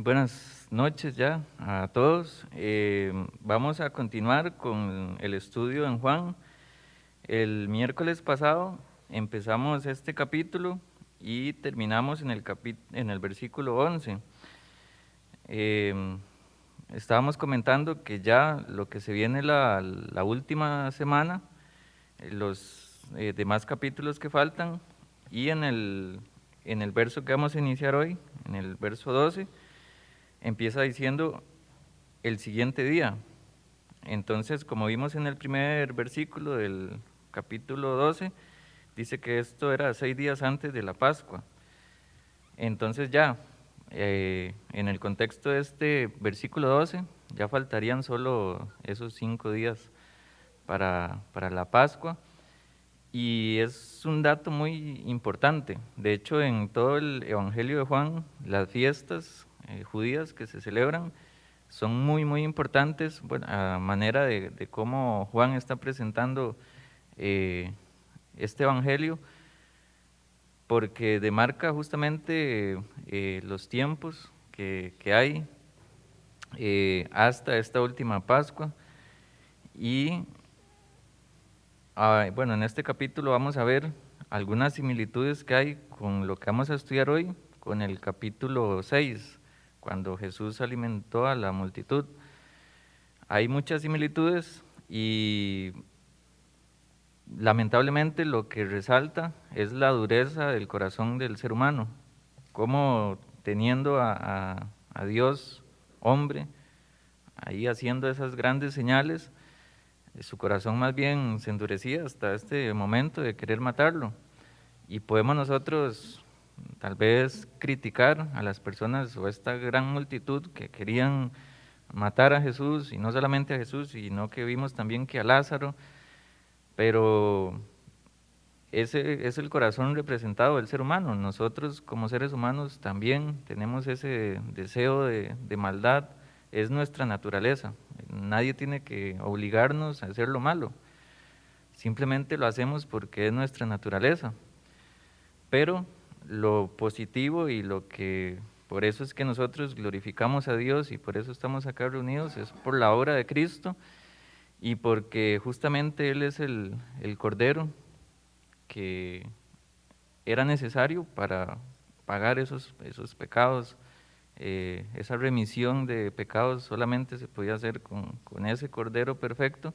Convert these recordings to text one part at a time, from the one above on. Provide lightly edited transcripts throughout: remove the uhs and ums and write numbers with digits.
Muy buenas noches ya a todos. Vamos a continuar con el estudio en Juan. El miércoles pasado empezamos este capítulo y terminamos en el versículo 11. Eh, Estábamos comentando que ya lo que se viene la última semana, los demás capítulos que faltan, y en el verso que vamos a iniciar hoy, en el verso 12, empieza diciendo el siguiente día. Entonces, como vimos en el primer versículo del capítulo 12, dice que esto era 6 días antes de la Pascua. Entonces ya, en el contexto de este versículo 12, ya faltarían solo esos 5 días para la Pascua. Y es un dato muy importante. De hecho, en todo el Evangelio de Juan, las fiestas judías que se celebran son muy, muy importantes, bueno, a manera de cómo Juan está presentando eh, este Evangelio, porque demarca justamente los tiempos que hay hasta esta última Pascua. Y bueno, en este capítulo vamos a ver algunas similitudes que hay con lo que vamos a estudiar hoy, con el capítulo 6, cuando Jesús alimentó a la multitud. Hay muchas similitudes y lamentablemente lo que resalta es la dureza del corazón del ser humano, como teniendo a Dios hombre, ahí haciendo esas grandes señales, su corazón más bien se endurecía hasta este momento de querer matarlo. Y podemos nosotros tal vez criticar a las personas o a esta gran multitud que querían matar a Jesús, y no solamente a Jesús, sino que vimos también que a Lázaro, pero ese es el corazón representado del ser humano. Nosotros como seres humanos también tenemos ese deseo de maldad, es nuestra naturaleza. Nadie tiene que obligarnos a hacer lo malo, simplemente lo hacemos porque es nuestra naturaleza. Pero lo positivo y lo que por eso es que nosotros glorificamos a Dios y por eso estamos acá reunidos, es por la obra de Cristo y porque justamente Él es el Cordero que era necesario para pagar esos pecados. Esa remisión de pecados solamente se podía hacer con ese Cordero perfecto,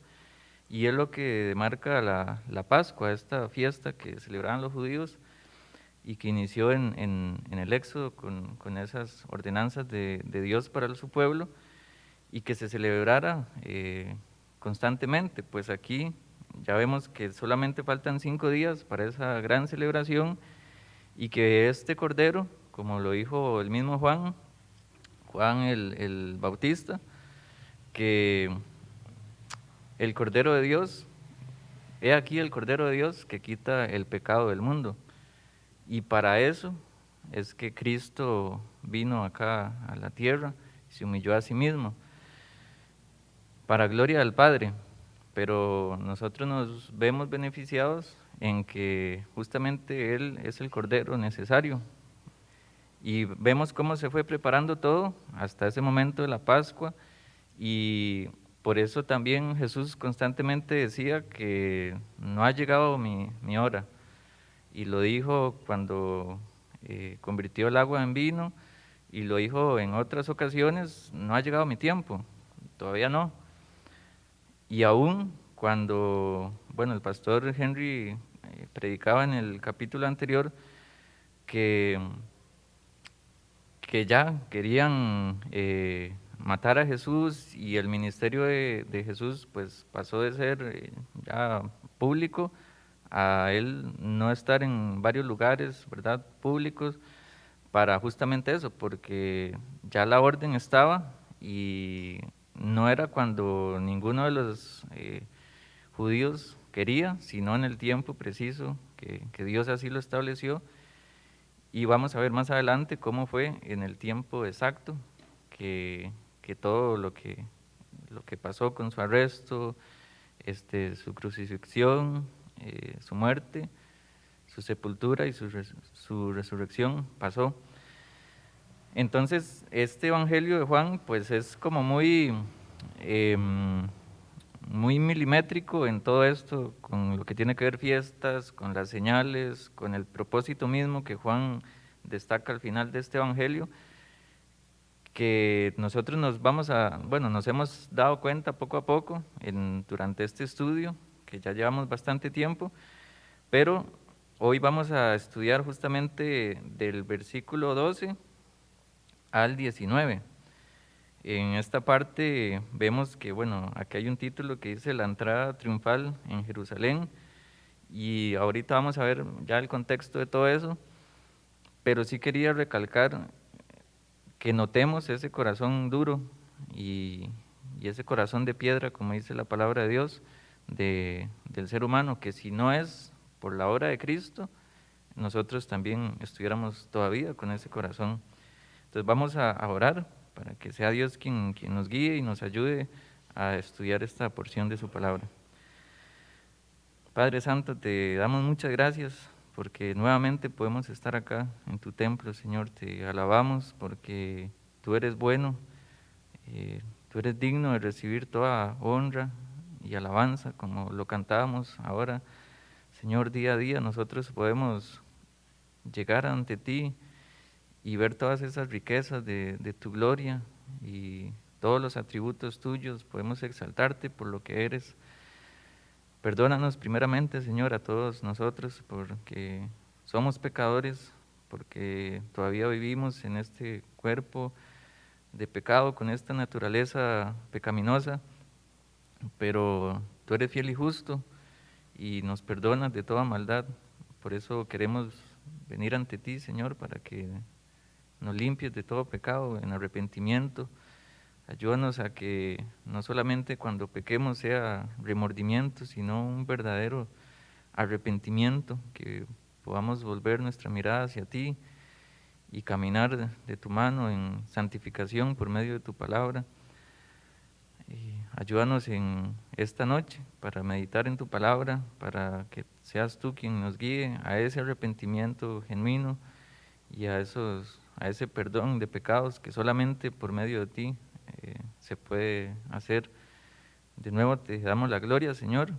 y es lo que marca la Pascua, esta fiesta que celebraban los judíos y que inició en el Éxodo con esas ordenanzas de Dios para su pueblo, y que se celebrara constantemente. Pues aquí ya vemos que solamente faltan 5 días para esa gran celebración, y que este Cordero, como lo dijo el mismo Juan el Bautista, que el Cordero de Dios, he aquí el Cordero de Dios que quita el pecado del mundo. Y para eso es que Cristo vino acá a la tierra y se humilló a sí mismo, para gloria del Padre. Pero nosotros nos vemos beneficiados en que justamente Él es el Cordero necesario. Y vemos cómo se fue preparando todo hasta ese momento de la Pascua, y por eso también Jesús constantemente decía que no ha llegado mi hora. Y lo dijo cuando convirtió el agua en vino, y lo dijo en otras ocasiones: no ha llegado mi tiempo, todavía no. Y aún cuando, bueno, el pastor Henry predicaba en el capítulo anterior que, que ya querían matar a Jesús, y el ministerio de Jesús pues pasó de ser ya público a él no estar en varios lugares, ¿verdad?, públicos, para justamente eso, porque ya la orden estaba, y no era cuando ninguno de los judíos quería, sino en el tiempo preciso que Dios así lo estableció. Y vamos a ver más adelante cómo fue en el tiempo exacto que todo lo que pasó con su arresto, su crucifixión, su muerte, su sepultura y su resurrección pasó. Entonces, este Evangelio de Juan, pues es como muy, muy milimétrico en todo esto, con lo que tiene que ver fiestas, con las señales, con el propósito mismo que Juan destaca al final de este Evangelio, que nosotros nos hemos dado cuenta poco a poco durante este estudio, que ya llevamos bastante tiempo, pero hoy vamos a estudiar justamente del versículo 12 al 19. En esta parte vemos que, aquí hay un título que dice la entrada triunfal en Jerusalén, y ahorita vamos a ver ya el contexto de todo eso, pero sí quería recalcar que notemos ese corazón duro y, y ese corazón de piedra, como dice la palabra de Dios, del ser humano, que si no es por la obra de Cristo, nosotros también estuviéramos todavía con ese corazón. Entonces vamos a orar para que sea Dios quien nos guíe y nos ayude a estudiar esta porción de su palabra. Padre Santo, te damos muchas gracias porque nuevamente podemos estar acá en tu templo, Señor. Te alabamos porque tú eres bueno, tú eres digno de recibir toda honra y alabanza, como lo cantábamos ahora. Señor, día a día nosotros podemos llegar ante ti y ver todas esas riquezas de tu gloria y todos los atributos tuyos. Podemos exaltarte por lo que eres. Perdónanos primeramente, Señor, a todos nosotros, porque somos pecadores, porque todavía vivimos en este cuerpo de pecado, con esta naturaleza pecaminosa, pero tú eres fiel y justo y nos perdonas de toda maldad. Por eso queremos venir ante ti, Señor, para que nos limpies de todo pecado en arrepentimiento. Ayúdanos a que no solamente cuando pequemos sea remordimiento, sino un verdadero arrepentimiento, que podamos volver nuestra mirada hacia ti y caminar de tu mano en santificación por medio de tu palabra. Y ayúdanos en esta noche para meditar en tu palabra, para que seas tú quien nos guíe a ese arrepentimiento genuino y a ese perdón de pecados que solamente por medio de ti se puede hacer. De nuevo te damos la gloria, Señor,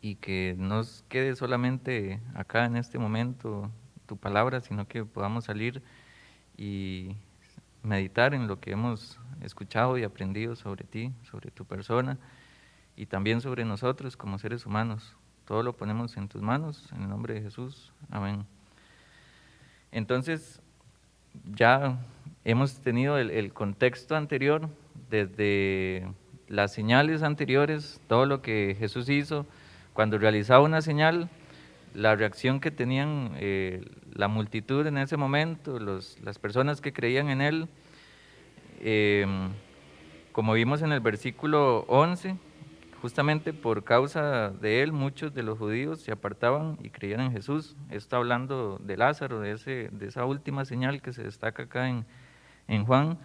y que no quede solamente acá en este momento tu palabra, sino que podamos salir y meditar en lo que hemos escuchado y aprendido sobre ti, sobre tu persona y también sobre nosotros como seres humanos. Todo lo ponemos en tus manos, en el nombre de Jesús. Amén. Entonces, ya hemos tenido el contexto anterior, desde las señales anteriores, todo lo que Jesús hizo. Cuando realizaba una señal, la reacción que tenían la multitud en ese momento, las personas que creían en Él, como vimos en el versículo 11, justamente por causa de Él, muchos de los judíos se apartaban y creían en Jesús. Está hablando de Lázaro, de esa última señal que se destaca acá en Juan.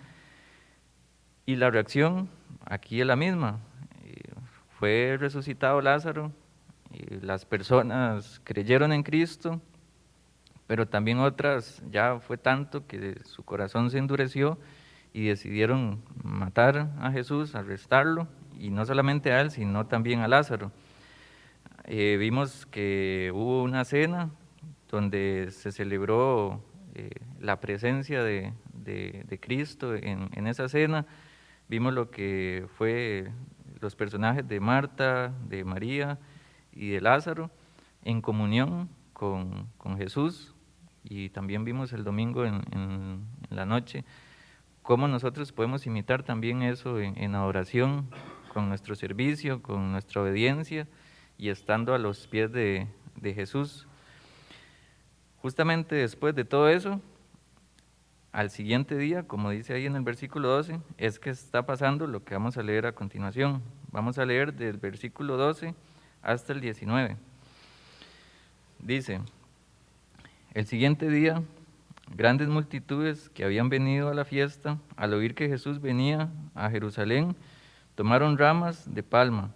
Y la reacción aquí es la misma. Fue resucitado Lázaro, y las personas creyeron en Cristo, pero también otras ya fue tanto que su corazón se endureció y decidieron matar a Jesús, arrestarlo, y no solamente a él, sino también a Lázaro. Vimos que hubo una cena donde se celebró la presencia de Cristo en esa cena. Vimos lo que fue los personajes de Marta, de María y de Lázaro en comunión con Jesús, y también vimos el domingo en la noche cómo nosotros podemos imitar también eso en adoración, con nuestro servicio, con nuestra obediencia y estando a los pies de Jesús. Justamente después de todo eso, al siguiente día, como dice ahí en el versículo 12, es que está pasando lo que vamos a leer a continuación. Vamos a leer del versículo 12 hasta el 19. Dice: el siguiente día, grandes multitudes que habían venido a la fiesta, al oír que Jesús venía a Jerusalén, tomaron ramas de palma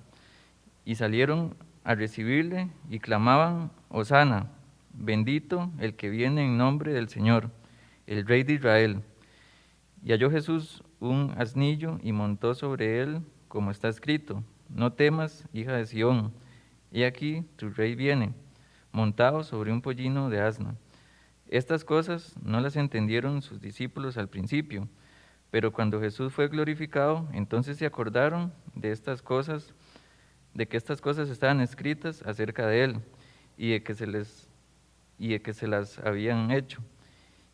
y salieron a recibirle y clamaban: Hosana, bendito el que viene en nombre del Señor, el Rey de Israel. Y halló Jesús un asnillo y montó sobre él, como está escrito: No temas, hija de Sión, he aquí tu rey viene, montado sobre un pollino de asno. Estas cosas no las entendieron sus discípulos al principio, pero cuando Jesús fue glorificado, entonces se acordaron de estas cosas, de que estas cosas estaban escritas acerca de él y de que se las habían hecho.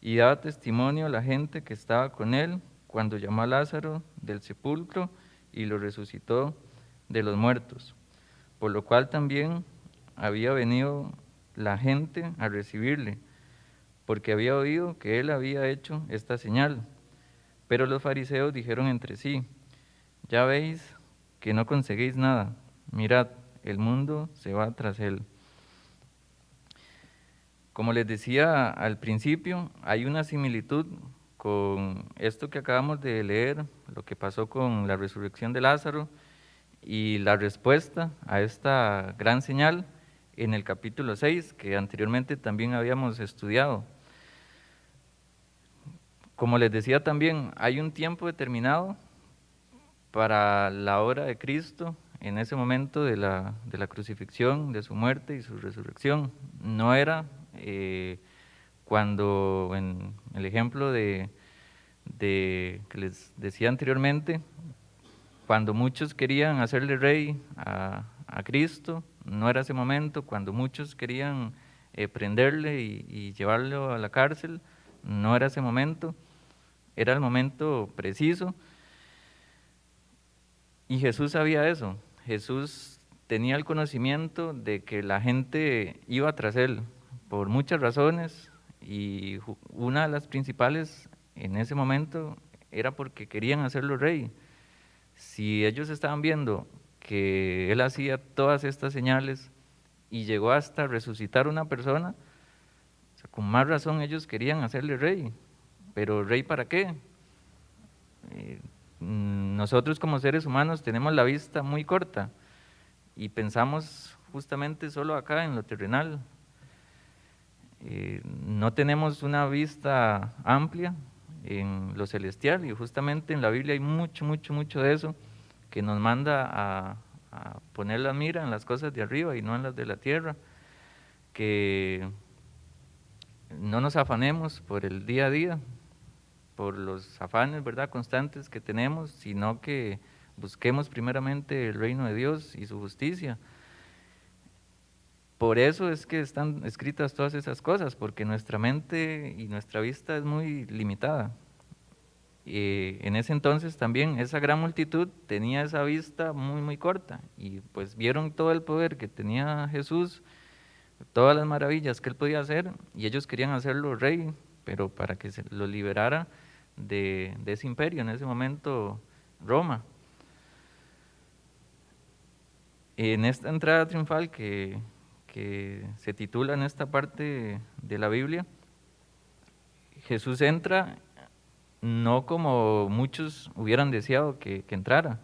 Y daba testimonio a la gente que estaba con él cuando llamó a Lázaro del sepulcro y lo resucitó de los muertos, por lo cual también había venido la gente a recibirle, porque había oído que él había hecho esta señal. Pero los fariseos dijeron entre sí: Ya veis que no conseguís nada, mirad, el mundo se va tras él. Como les decía al principio, hay una similitud con esto que acabamos de leer, lo que pasó con la resurrección de Lázaro y la respuesta a esta gran señal en el capítulo 6, que anteriormente también habíamos estudiado. Como les decía también, hay un tiempo determinado para la obra de Cristo en ese momento de la crucifixión, de su muerte y su resurrección. No era cuando, en el ejemplo que les decía anteriormente, cuando muchos querían hacerle rey a Cristo, no era ese momento. Cuando muchos querían prenderle y llevarlo a la cárcel, no era ese momento. Era el momento preciso. Y Jesús sabía eso. Jesús tenía el conocimiento de que la gente iba tras él por muchas razones, y una de las principales en ese momento era porque querían hacerlo rey. Si ellos estaban viendo que él hacía todas estas señales y llegó hasta resucitar una persona, o sea, con más razón ellos querían hacerle rey. ¿Pero rey para qué? Nosotros como seres humanos tenemos la vista muy corta y pensamos justamente solo acá en lo terrenal. No tenemos una vista amplia en lo celestial, y justamente en la Biblia hay mucho, mucho, mucho de eso, que nos manda a poner la mira en las cosas de arriba y no en las de la tierra, que no nos afanemos por el día a día, por los afanes, ¿verdad?, constantes que tenemos, sino que busquemos primeramente el reino de Dios y su justicia. Por eso es que están escritas todas esas cosas, porque nuestra mente y nuestra vista es muy limitada. En ese entonces también esa gran multitud tenía esa vista muy, muy corta, y pues vieron todo el poder que tenía Jesús, todas las maravillas que él podía hacer, y ellos querían hacerlo rey, pero para que se lo liberara de ese imperio, en ese momento Roma. En esta entrada triunfal que se titula en esta parte de la Biblia, Jesús entra no como muchos hubieran deseado que entrara,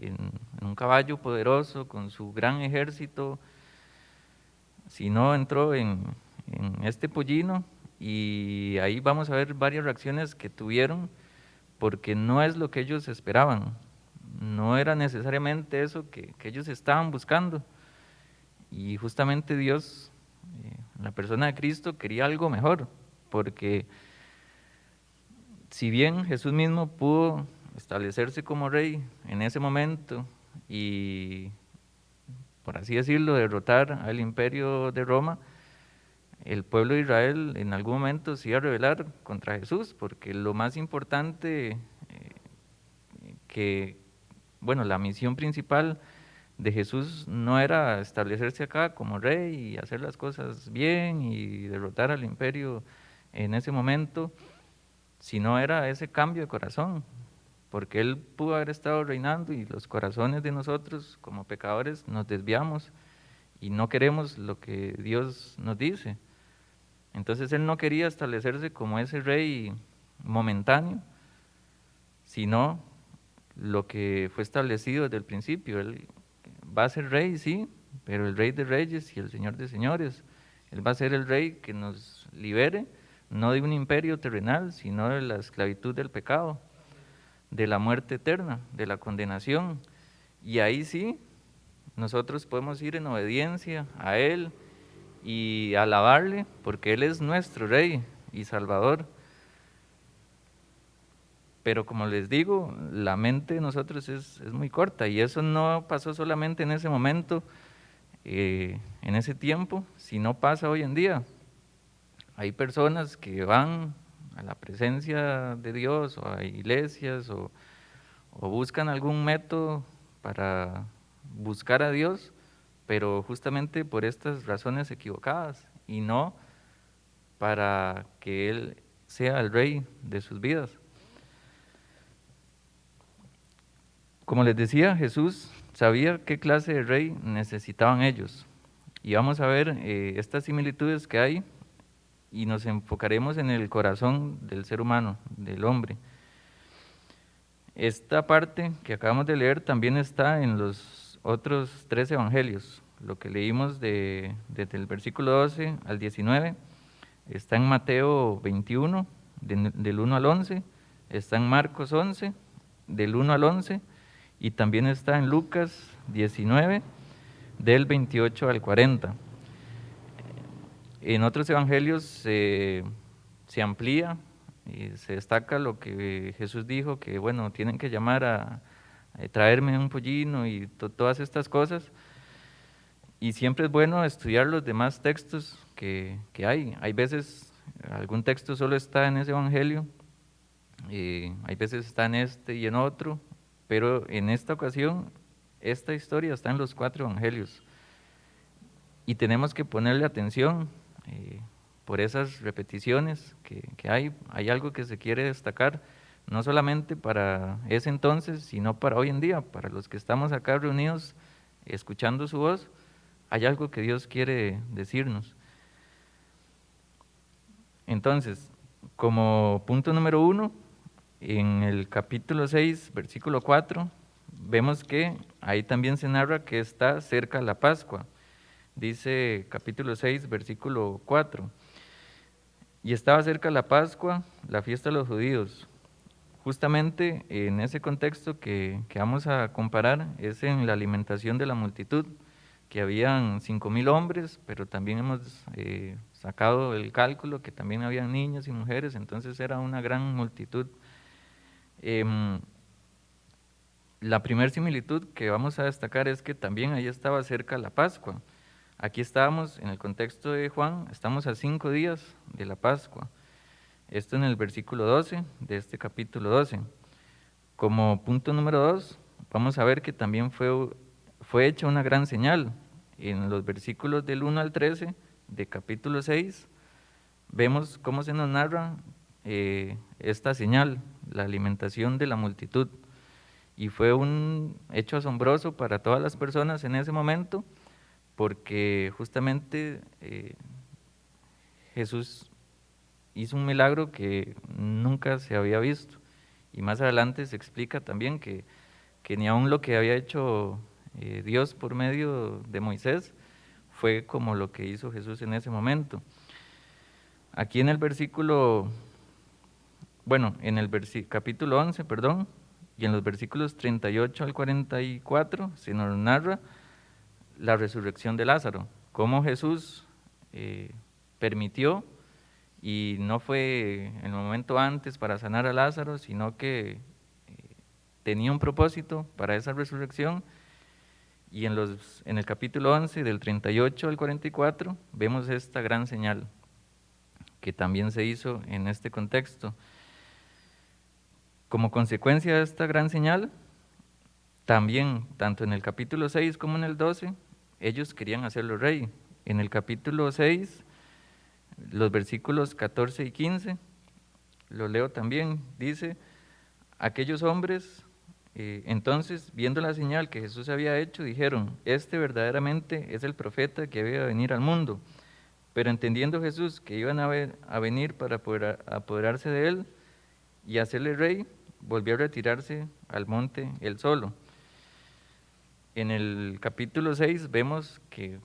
en un caballo poderoso con su gran ejército, sino entró en este pollino, y ahí vamos a ver varias reacciones que tuvieron, porque no es lo que ellos esperaban, no era necesariamente eso que ellos estaban buscando. Y justamente Dios, la persona de Cristo, quería algo mejor, porque si bien Jesús mismo pudo establecerse como rey en ese momento y, por así decirlo, derrotar al imperio de Roma, el pueblo de Israel en algún momento se iba a rebelar contra Jesús, porque lo más importante la misión principal de Jesús no era establecerse acá como rey y hacer las cosas bien y derrotar al imperio en ese momento, sino era ese cambio de corazón, porque él pudo haber estado reinando y los corazones de nosotros como pecadores nos desviamos y no queremos lo que Dios nos dice. Entonces él no quería establecerse como ese rey momentáneo, sino lo que fue establecido desde el principio. Él va a ser rey, sí, pero el rey de reyes y el señor de señores. Él va a ser el rey que nos libere no de un imperio terrenal, sino de la esclavitud del pecado, de la muerte eterna, de la condenación. Y ahí sí, nosotros podemos ir en obediencia a Él y alabarle, porque Él es nuestro Rey y Salvador. Pero como les digo, la mente de nosotros es muy corta, y eso no pasó solamente en ese momento, en ese tiempo, sino pasa hoy en día. Hay personas que van a la presencia de Dios o a iglesias o buscan algún método para buscar a Dios, pero justamente por estas razones equivocadas y no para que Él sea el Rey de sus vidas. Como les decía, Jesús sabía qué clase de rey necesitaban ellos. Y vamos a ver estas similitudes que hay y nos enfocaremos en el corazón del ser humano, del hombre. Esta parte que acabamos de leer también está en los otros 3 evangelios. Lo que leímos desde el versículo 12 al 19 está en Mateo 21, del 1 al 11, está en Marcos 11, del 1 al 11, y también está en Lucas 19, del 28 al 40. En otros evangelios se amplía y se destaca lo que Jesús dijo, que bueno, tienen que llamar a traerme un pollino y todas estas cosas. Y siempre es bueno estudiar los demás textos que hay. Hay veces algún texto solo está en ese evangelio, hay veces está en este y en otro, pero en esta ocasión esta historia está en los 4 evangelios. Y tenemos que ponerle atención por esas repeticiones que hay. Hay algo que se quiere destacar, no solamente para ese entonces, sino para hoy en día, para los que estamos acá reunidos escuchando su voz. Hay algo que Dios quiere decirnos. Entonces, como punto número 1, en el capítulo 6, versículo 4, vemos que ahí también se narra que está cerca la Pascua. Dice capítulo 6, versículo 4, y estaba cerca la Pascua, la fiesta de los judíos. Justamente en ese contexto que vamos a comparar es en la alimentación de la multitud, que habían 5,000 hombres, pero también hemos sacado el cálculo que también habían niños y mujeres, entonces era una gran multitud. La primera similitud que vamos a destacar es que también ahí estaba cerca la Pascua. Aquí estábamos, en el contexto de Juan, estamos a 5 días de la Pascua. Esto en el versículo 12 de este capítulo 12. Como punto número 2, vamos a ver que también fue hecha una gran señal. En los versículos del 1 al 13 de capítulo 6, vemos cómo se nos narra esta señal, la alimentación de la multitud. Y fue un hecho asombroso para todas las personas en ese momento, porque justamente Jesús hizo un milagro que nunca se había visto. Y más adelante se explica también que ni aun lo que había hecho Dios por medio de Moisés fue como lo que hizo Jesús en ese momento. Aquí en el versículo, bueno, en el capítulo 11, perdón, y en los versículos 38 al 44 se nos narra la resurrección de Lázaro, cómo Jesús permitió, y no fue el momento antes para sanar a Lázaro, sino que tenía un propósito para esa resurrección. Y en el capítulo 11, del 38 al 44, vemos esta gran señal que también se hizo en este contexto. Como consecuencia de esta gran señal, también, tanto en el capítulo 6 como en el 12, ellos querían hacerlo rey. En el capítulo 6, los versículos 14 y 15, lo leo también, dice: aquellos hombres, entonces, viendo la señal que Jesús había hecho, dijeron: este verdaderamente es el profeta que había de venir al mundo. Pero entendiendo Jesús que iban a venir para poder apoderarse de él y hacerle rey, volvió a retirarse al monte él solo. En el capítulo 6 vemos que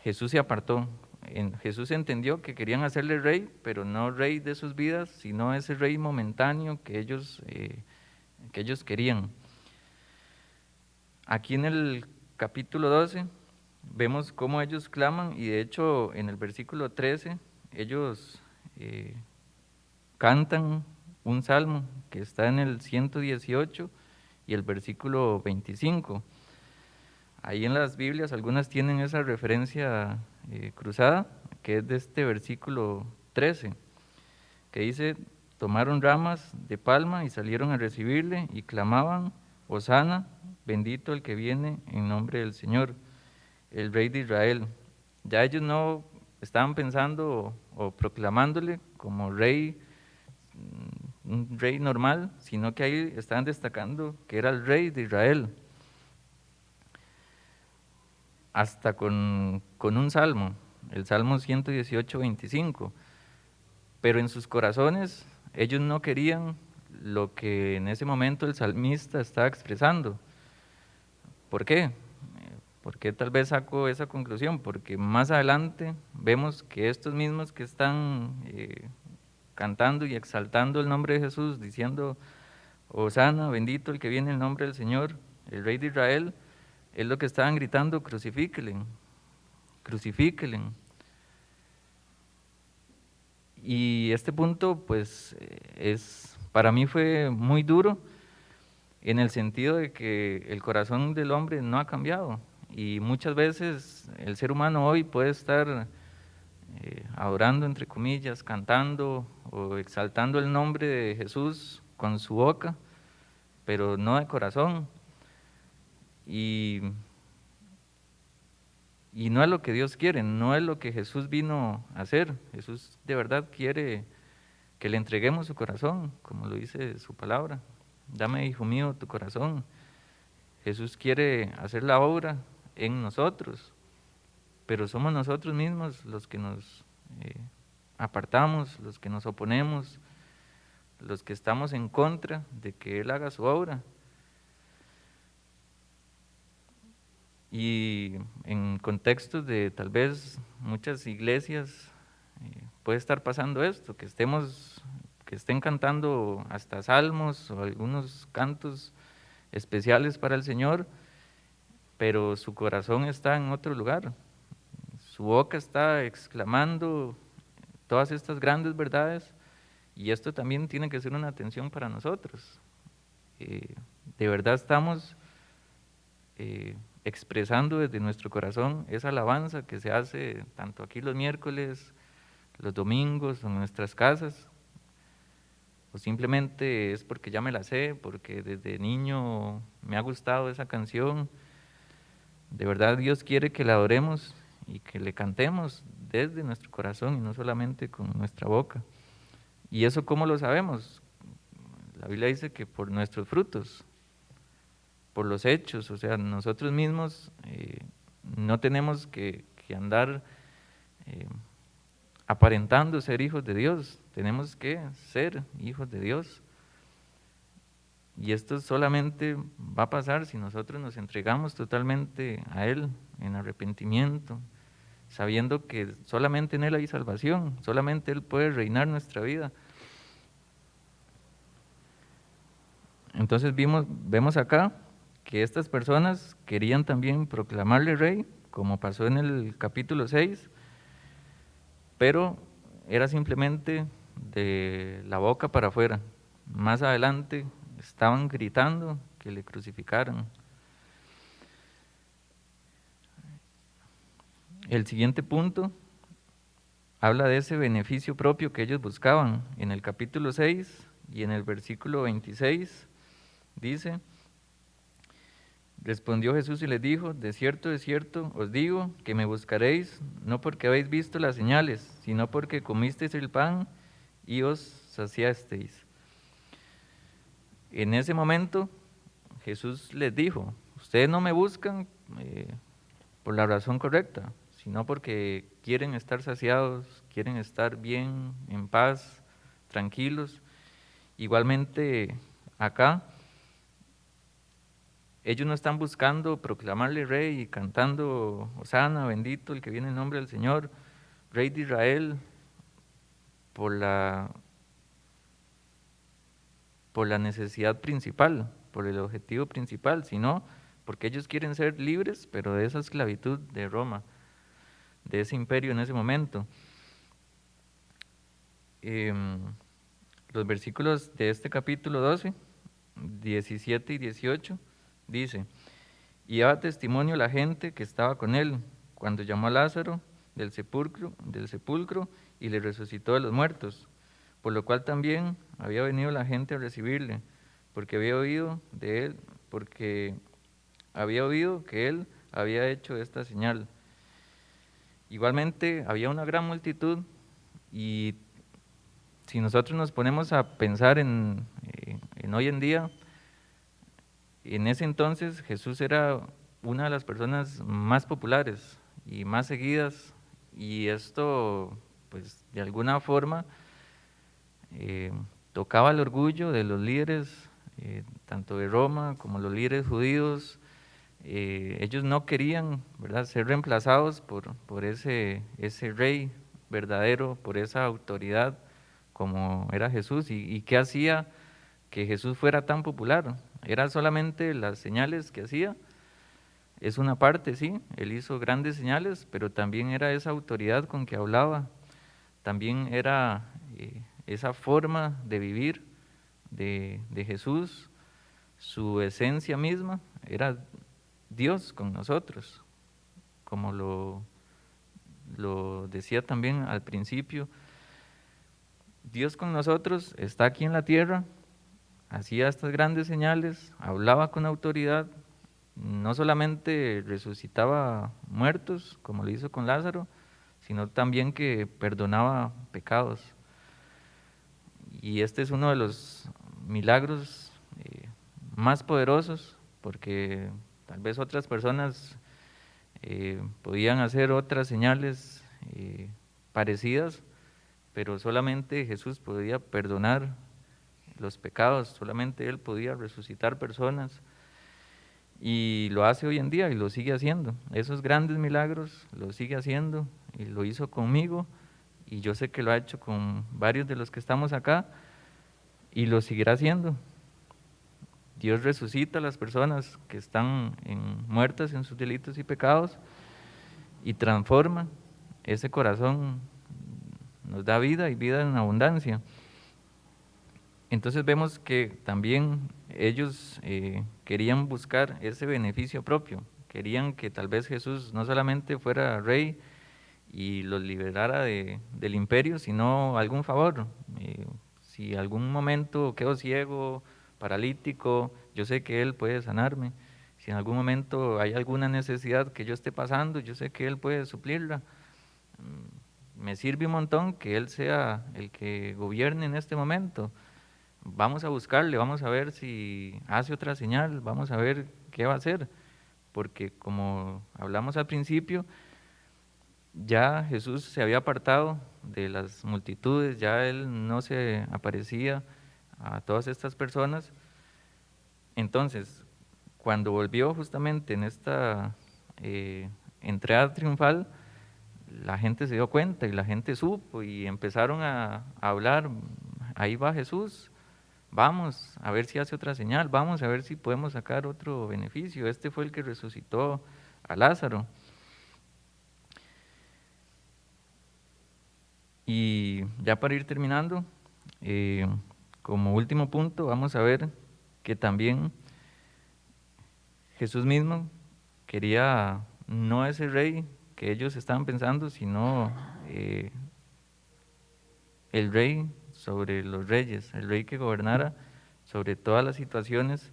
Jesús se apartó, Jesús entendió que querían hacerle rey, pero no rey de sus vidas, sino ese rey momentáneo que ellos querían. Aquí en el capítulo 12 vemos cómo ellos claman, y de hecho en el versículo 13 ellos cantan un salmo que está en el 118 y el versículo 25. Ahí en las Biblias algunas tienen esa referencia cruzada, que es de este versículo 13, que dice: tomaron ramas de palma y salieron a recibirle y clamaban: Hosana, bendito el que viene en nombre del Señor, el Rey de Israel. Ya ellos no estaban pensando o proclamándole como rey, un rey normal, sino que ahí estaban destacando que era el Rey de Israel. Hasta con un salmo, el Salmo 118, 25. Pero en sus corazones ellos no querían lo que en ese momento el salmista estaba expresando. ¿Por qué? ¿Por qué tal vez saco esa conclusión? Porque más adelante vemos que estos mismos que están cantando y exaltando el nombre de Jesús, diciendo: Hosana, bendito el que viene en nombre del Señor, el Rey de Israel, es lo que estaban gritando: crucifíquenle, crucifíquenle. Y este punto, pues, para mí fue muy duro, en el sentido de que el corazón del hombre no ha cambiado. Y muchas veces el ser humano hoy puede estar adorando, entre comillas, cantando o exaltando el nombre de Jesús con su boca, pero no de corazón. Y, y no es lo que Dios quiere, no es lo que Jesús vino a hacer. Jesús de verdad quiere que le entreguemos su corazón, como lo dice su palabra. Dame, hijo mío, tu corazón. Jesús quiere hacer la obra en nosotros, pero somos nosotros mismos los que nos apartamos, los que nos oponemos, los que estamos en contra de que Él haga su obra. Y en contextos de tal vez muchas iglesias puede estar pasando esto, que estén cantando hasta salmos o algunos cantos especiales para el Señor, pero su corazón está en otro lugar. Su boca está exclamando todas estas grandes verdades, y esto también tiene que ser una atención para nosotros. De verdad estamos expresando desde nuestro corazón esa alabanza que se hace tanto aquí los miércoles, los domingos, en nuestras casas, o simplemente es porque ya me la sé, porque desde niño me ha gustado esa canción. De verdad Dios quiere que la adoremos y que le cantemos desde nuestro corazón y no solamente con nuestra boca. ¿Y eso cómo lo sabemos? La Biblia dice que por nuestros frutos, por los hechos. O sea, nosotros mismos no tenemos que andar eh, aparentando ser hijos de Dios, tenemos que ser hijos de Dios. Y esto solamente va a pasar si nosotros nos entregamos totalmente a Él en arrepentimiento, sabiendo que solamente en Él hay salvación, solamente Él puede reinar nuestra vida. Entonces vemos acá que estas personas querían también proclamarle rey, como pasó en el capítulo 6, pero era simplemente de la boca para afuera. Más adelante estaban gritando que le crucificaran. El siguiente punto habla de ese beneficio propio que ellos buscaban. En el capítulo 6 y en el versículo 26 dice: respondió Jesús y les dijo: de cierto, os digo que me buscaréis, no porque habéis visto las señales, sino porque comisteis el pan y os saciasteis. En ese momento Jesús les dijo: ustedes no me buscan por la razón correcta, sino porque quieren estar saciados, quieren estar bien, en paz, tranquilos. Igualmente acá, ellos no están buscando proclamarle rey y cantando Hosana, bendito el que viene en nombre del Señor, rey de Israel por la necesidad principal, por el objetivo principal, sino porque ellos quieren ser libres, pero de esa esclavitud de Roma, de ese imperio en ese momento. Los versículos de este capítulo 12, 17 y 18, dice: y daba testimonio la gente que estaba con él, cuando llamó a Lázaro del sepulcro y le resucitó de los muertos, por lo cual también había venido la gente a recibirle, porque había oído que él había hecho esta señal. Igualmente había una gran multitud, y si nosotros nos ponemos a pensar en hoy en día, en ese entonces Jesús era una de las personas más populares y más seguidas, y esto pues de alguna forma tocaba el orgullo de los líderes, tanto de Roma como los líderes judíos. Ellos no querían, ¿verdad?, ser reemplazados por ese rey verdadero, por esa autoridad como era Jesús. ¿Y qué hacía que Jesús fuera tan popular? Era solamente las señales que hacía. Es una parte, sí, él hizo grandes señales, pero también era esa autoridad con que hablaba, también era esa forma de vivir de Jesús, su esencia misma, era Dios con nosotros, como lo decía también al principio. Dios con nosotros está aquí en la tierra, hacía estas grandes señales, hablaba con autoridad, no solamente resucitaba muertos, como lo hizo con Lázaro, sino también que perdonaba pecados. Y este es uno de los milagros más poderosos, porque tal vez otras personas podían hacer otras señales parecidas, pero solamente Jesús podía perdonar los pecados, solamente Él podía resucitar personas, y lo hace hoy en día y lo sigue haciendo. Esos grandes milagros lo sigue haciendo y lo hizo conmigo, y yo sé que lo ha hecho con varios de los que estamos acá y lo seguirá haciendo. Dios resucita a las personas que están muertas en sus delitos y pecados y transforma ese corazón, nos da vida y vida en abundancia. Entonces vemos que también ellos querían buscar ese beneficio propio, querían que tal vez Jesús no solamente fuera rey y los liberara del imperio, sino algún favor. Si algún momento quedo ciego, paralítico, yo sé que Él puede sanarme. Si en algún momento hay alguna necesidad que yo esté pasando, yo sé que Él puede suplirla. Me sirve un montón que Él sea el que gobierne en este momento. Vamos a buscarle, vamos a ver si hace otra señal, vamos a ver qué va a hacer, porque como hablamos al principio, ya Jesús se había apartado de las multitudes, ya Él no se aparecía a todas estas personas. Entonces, cuando volvió justamente en esta entrada triunfal, la gente se dio cuenta y la gente supo y empezaron a hablar: ahí va Jesús, vamos a ver si hace otra señal, vamos a ver si podemos sacar otro beneficio. Este fue el que resucitó a Lázaro. Y ya para ir terminando, como último punto, vamos a ver que también Jesús mismo quería no ese rey que ellos estaban pensando, sino el rey sobre los reyes, el rey que gobernara sobre todas las situaciones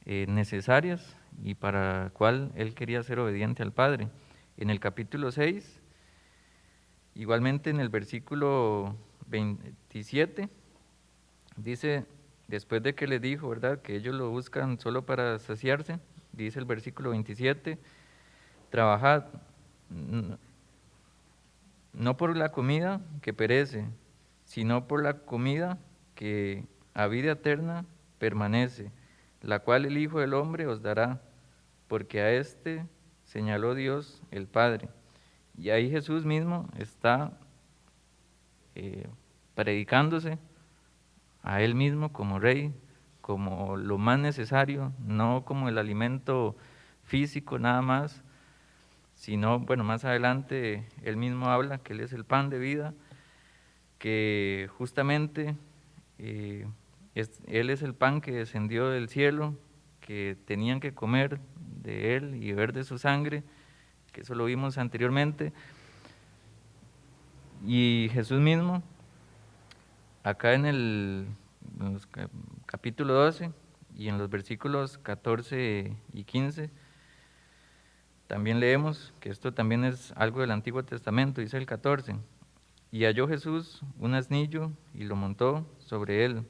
necesarias y para la cual él quería ser obediente al Padre. En el capítulo 6, igualmente en el versículo 27, dice, después de que le dijo, ¿verdad?, que ellos lo buscan solo para saciarse, dice el versículo 27, trabajad no por la comida que perece, sino por la comida que a vida eterna permanece, la cual el Hijo del Hombre os dará, porque a éste señaló Dios el Padre. Y ahí Jesús mismo está predicándose a él mismo como rey, como lo más necesario, no como el alimento físico nada más, sino, bueno, más adelante él mismo habla que él es el pan de vida, que justamente eh, él es el pan que descendió del cielo, que tenían que comer de él y beber de su sangre, que eso lo vimos anteriormente. Y Jesús mismo, acá en los capítulo 12 y en los versículos 14 y 15, también leemos que esto también es algo del Antiguo Testamento, dice el 14. Y halló Jesús un asnillo y lo montó sobre él,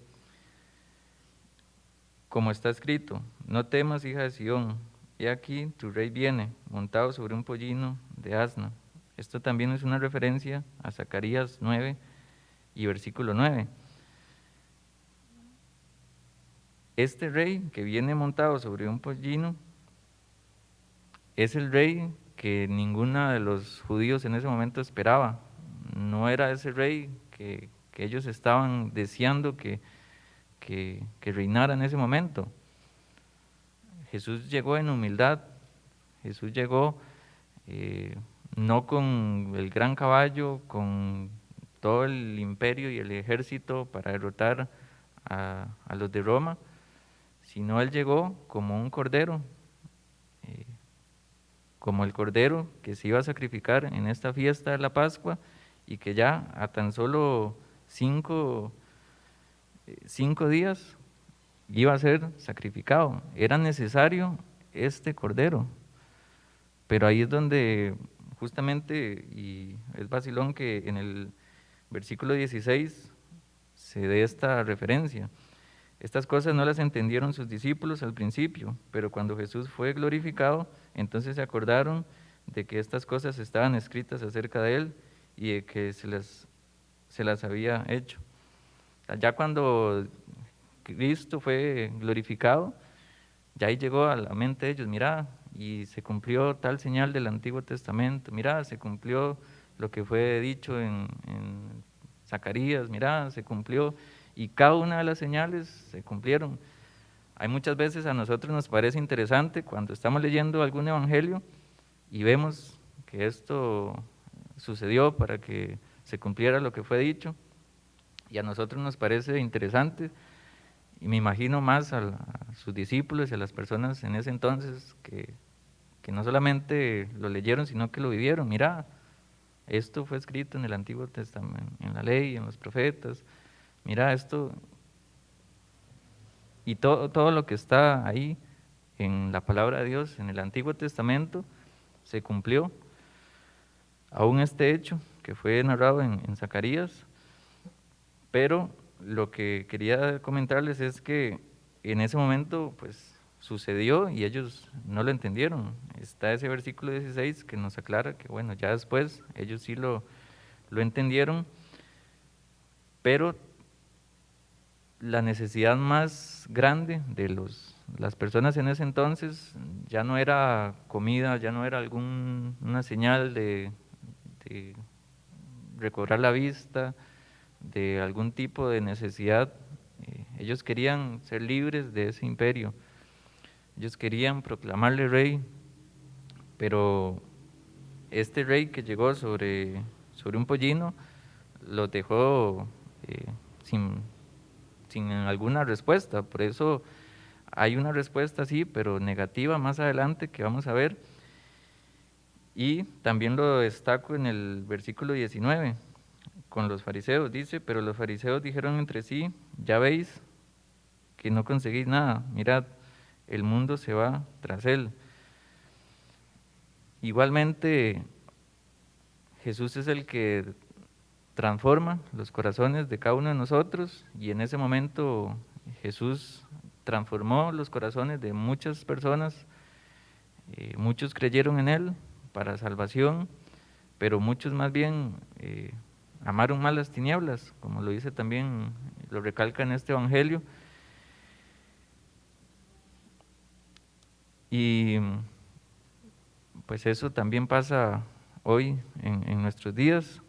como está escrito: no temas, hija de Sión, he aquí tu rey viene, montado sobre un pollino de asna. Esto también es una referencia a Zacarías 9 y versículo 9. Este rey que viene montado sobre un pollino es el rey que ninguno de los judíos en ese momento esperaba. No era ese rey que ellos estaban deseando que reinara en ese momento. Jesús llegó en humildad, Jesús llegó eh, no con el gran caballo, con todo el imperio y el ejército para derrotar a los de Roma, sino él llegó como un cordero, eh, como el cordero que se iba a sacrificar en esta fiesta de la Pascua y que ya a tan solo 5 días iba a ser sacrificado. Era necesario este cordero, pero ahí es donde justamente, y es vacilón que en el versículo 16 se dé esta referencia. Estas cosas no las entendieron sus discípulos al principio, pero cuando Jesús fue glorificado, entonces se acordaron de que estas cosas estaban escritas acerca de él y de que se las había hecho. Ya cuando Cristo fue glorificado, ya ahí llegó a la mente de ellos: mira, y se cumplió tal señal del Antiguo Testamento, mira, se cumplió lo que fue dicho en Zacarías, mira, se cumplió, y cada una de las señales se cumplieron. Hay muchas veces a nosotros nos parece interesante cuando estamos leyendo algún evangelio y vemos que esto sucedió para que se cumpliera lo que fue dicho, y a nosotros nos parece interesante, y me imagino más a sus discípulos y a las personas en ese entonces que no solamente lo leyeron, sino que lo vivieron. Mira, esto fue escrito en el Antiguo Testamento, en la ley, en los profetas. Mira esto, y todo lo que está ahí en la palabra de Dios, en el Antiguo Testamento, se cumplió. Aún este hecho que fue narrado en Zacarías, pero lo que quería comentarles es que en ese momento pues sucedió y ellos no lo entendieron. Está ese versículo 16 que nos aclara que bueno, ya después ellos sí lo entendieron, pero la necesidad más grande de las personas en ese entonces ya no era comida, ya no era una señal de recobrar la vista, de algún tipo de necesidad. Ellos querían ser libres de ese imperio, ellos querían proclamarle rey, pero este rey que llegó sobre un pollino los dejó eh, sin, sin alguna respuesta. Por eso hay una respuesta sí, pero negativa más adelante que vamos a ver. Y también lo destaco en el versículo 19, con los fariseos, dice: pero los fariseos dijeron entre sí: ya veis que no conseguís nada, mirad, el mundo se va tras él. Igualmente, Jesús es el que transforma los corazones de cada uno de nosotros, y en ese momento Jesús transformó los corazones de muchas personas. Muchos creyeron en Él para salvación, pero muchos más bien amaron más las tinieblas, como lo dice también, lo recalca en este evangelio. Y pues eso también pasa hoy en nuestros días.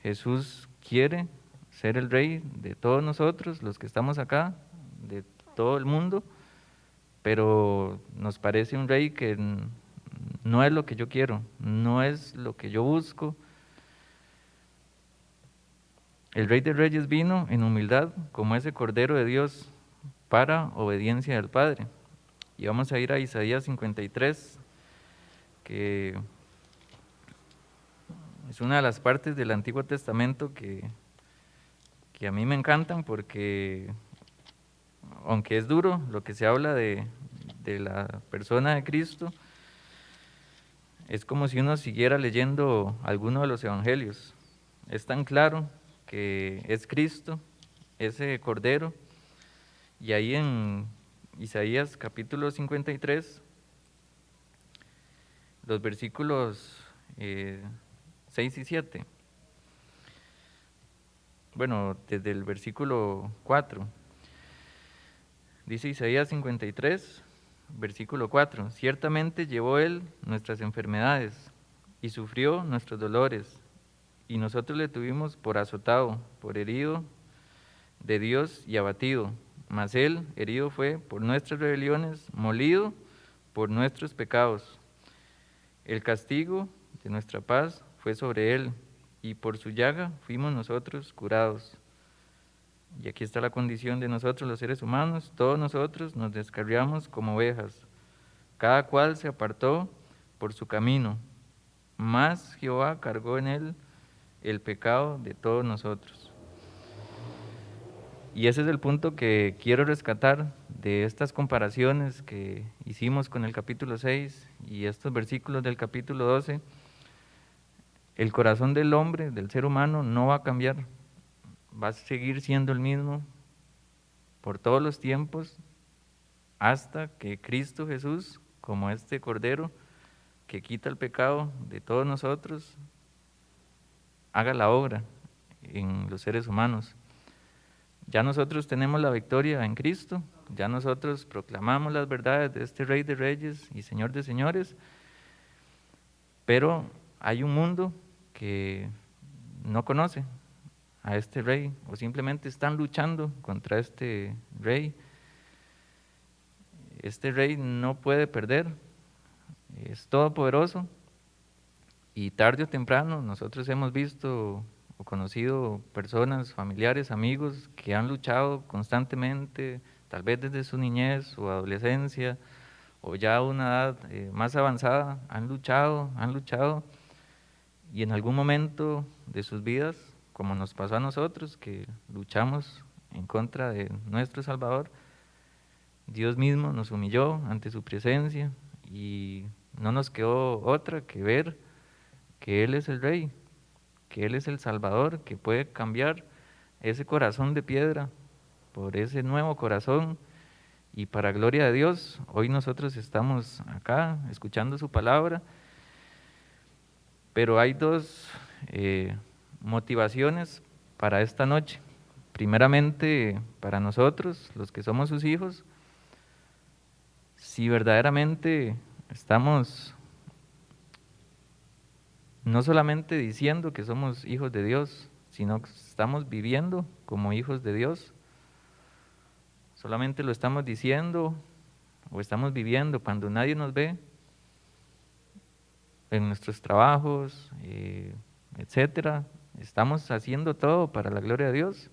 Jesús quiere ser el Rey de todos nosotros, los que estamos acá, de todo el mundo, pero nos parece un Rey que no es lo que yo quiero, no es lo que yo busco. El Rey de Reyes vino en humildad como ese Cordero de Dios para obediencia del Padre. Y vamos a ir a Isaías 53, que es una de las partes del Antiguo Testamento que a mí me encantan porque, aunque es duro lo que se habla de la persona de Cristo, es como si uno siguiera leyendo alguno de los evangelios. Es tan claro que es Cristo, ese Cordero, y ahí en Isaías capítulo 53, los versículos 6 y 7, bueno, desde el versículo 4, dice Isaías 53, versículo 4, ciertamente llevó Él nuestras enfermedades y sufrió nuestros dolores, y nosotros le tuvimos por azotado, por herido de Dios y abatido. Mas Él herido fue por nuestras rebeliones, molido por nuestros pecados. El castigo de nuestra paz fue sobre Él, y por su llaga fuimos nosotros curados. Y aquí está la condición de nosotros los seres humanos. Todos nosotros nos descarriamos como ovejas. Cada cual se apartó por su camino. Mas Jehová cargó en Él el pecado de todos nosotros. Y ese es el punto que quiero rescatar de estas comparaciones que hicimos con el capítulo 6 y estos versículos del capítulo 12. El corazón del hombre, del ser humano, no va a cambiar. Va a seguir siendo el mismo por todos los tiempos hasta que Cristo Jesús, como este Cordero que quita el pecado de todos nosotros, haga la obra en los seres humanos. Ya nosotros tenemos la victoria en Cristo, ya nosotros proclamamos las verdades de este Rey de Reyes y Señor de Señores, pero hay un mundo que no conoce a este Rey o simplemente están luchando contra este Rey. Este Rey no puede perder, es todopoderoso y tarde o temprano nosotros hemos visto o conocido personas, familiares, amigos que han luchado constantemente, tal vez desde su niñez o adolescencia o ya a una edad más avanzada, han luchado y en algún momento de sus vidas, como nos pasó a nosotros, que luchamos en contra de nuestro Salvador, Dios mismo nos humilló ante su presencia y no nos quedó otra que ver que Él es el Rey, que Él es el Salvador, que puede cambiar ese corazón de piedra por ese nuevo corazón. Y para gloria de Dios, hoy nosotros estamos acá escuchando su palabra, pero hay dos motivaciones para esta noche. Primeramente, para nosotros, los que somos sus hijos, si verdaderamente estamos no solamente diciendo que somos hijos de Dios, sino que estamos viviendo como hijos de Dios. Solamente lo estamos diciendo o estamos viviendo cuando nadie nos ve en nuestros trabajos, etcétera. Estamos haciendo todo para la gloria de Dios.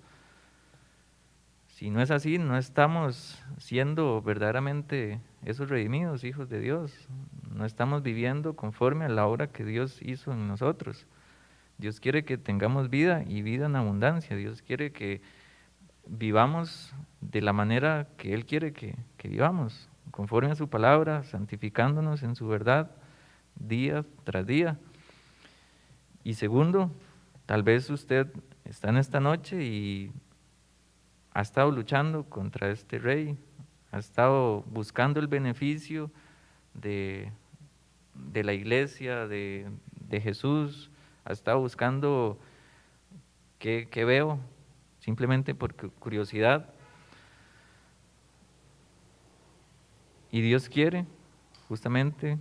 Si no es así, no estamos siendo verdaderamente esos redimidos, hijos de Dios. No estamos viviendo conforme a la obra que Dios hizo en nosotros. Dios quiere que tengamos vida y vida en abundancia. Dios quiere que vivamos de la manera que Él quiere que vivamos, conforme a su palabra, santificándonos en su verdad día tras día. Y segundo, tal vez usted está en esta noche y ha estado luchando contra este rey, ha estado buscando el beneficio de la iglesia, de Jesús, ha estado buscando qué veo, simplemente por curiosidad. Y Dios quiere justamente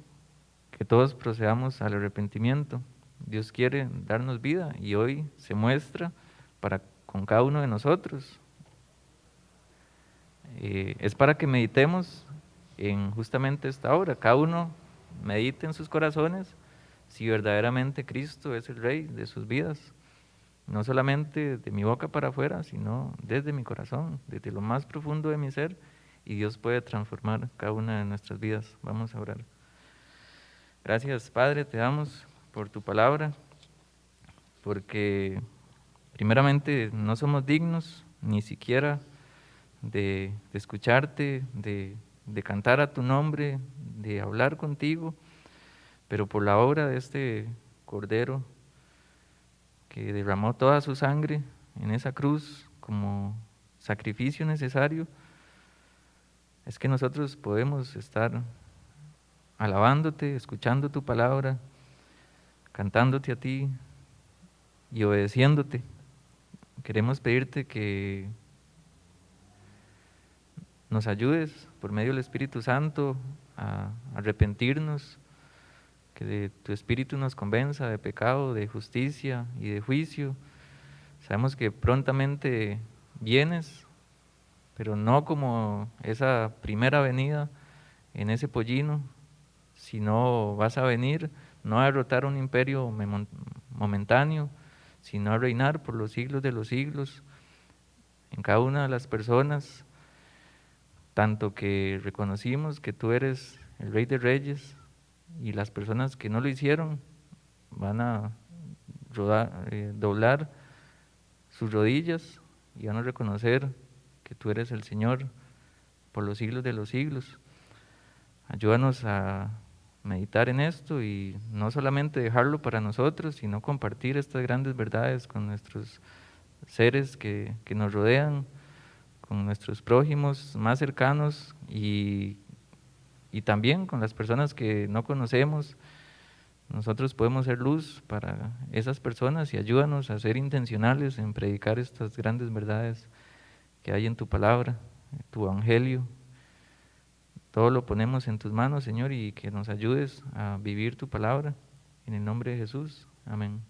que todos procedamos al arrepentimiento, Dios quiere darnos vida y hoy se muestra con cada uno de nosotros. Es para que meditemos en justamente esta obra. Cada uno medite en sus corazones si verdaderamente Cristo es el Rey de sus vidas. No solamente de mi boca para afuera, sino desde mi corazón, desde lo más profundo de mi ser, y Dios puede transformar cada una de nuestras vidas. Vamos a orar. Gracias, Padre, te damos por tu palabra, porque primeramente no somos dignos ni siquiera de escucharte, de cantar a tu nombre, de hablar contigo, pero por la obra de este Cordero que derramó toda su sangre en esa cruz como sacrificio necesario, es que nosotros podemos estar alabándote, escuchando tu palabra, cantándote a ti y obedeciéndote. Queremos pedirte que nos ayudes por medio del Espíritu Santo a arrepentirnos, que tu Espíritu nos convenza de pecado, de justicia y de juicio. Sabemos que prontamente vienes, pero no como esa primera venida en ese pollino, sino vas a venir no a derrotar un imperio momentáneo, sino a reinar por los siglos de los siglos en cada una de las personas, tanto que reconocimos que tú eres el Rey de Reyes y las personas que no lo hicieron van a doblar sus rodillas y van a reconocer que tú eres el Señor por los siglos de los siglos. Ayúdanos a meditar en esto y no solamente dejarlo para nosotros, sino compartir estas grandes verdades con nuestros seres que nos rodean, con nuestros prójimos más cercanos y también con las personas que no conocemos. Nosotros podemos ser luz para esas personas y ayúdanos a ser intencionales en predicar estas grandes verdades que hay en tu palabra, en tu evangelio. Todo lo ponemos en tus manos, Señor, y que nos ayudes a vivir tu palabra. En el nombre de Jesús. Amén.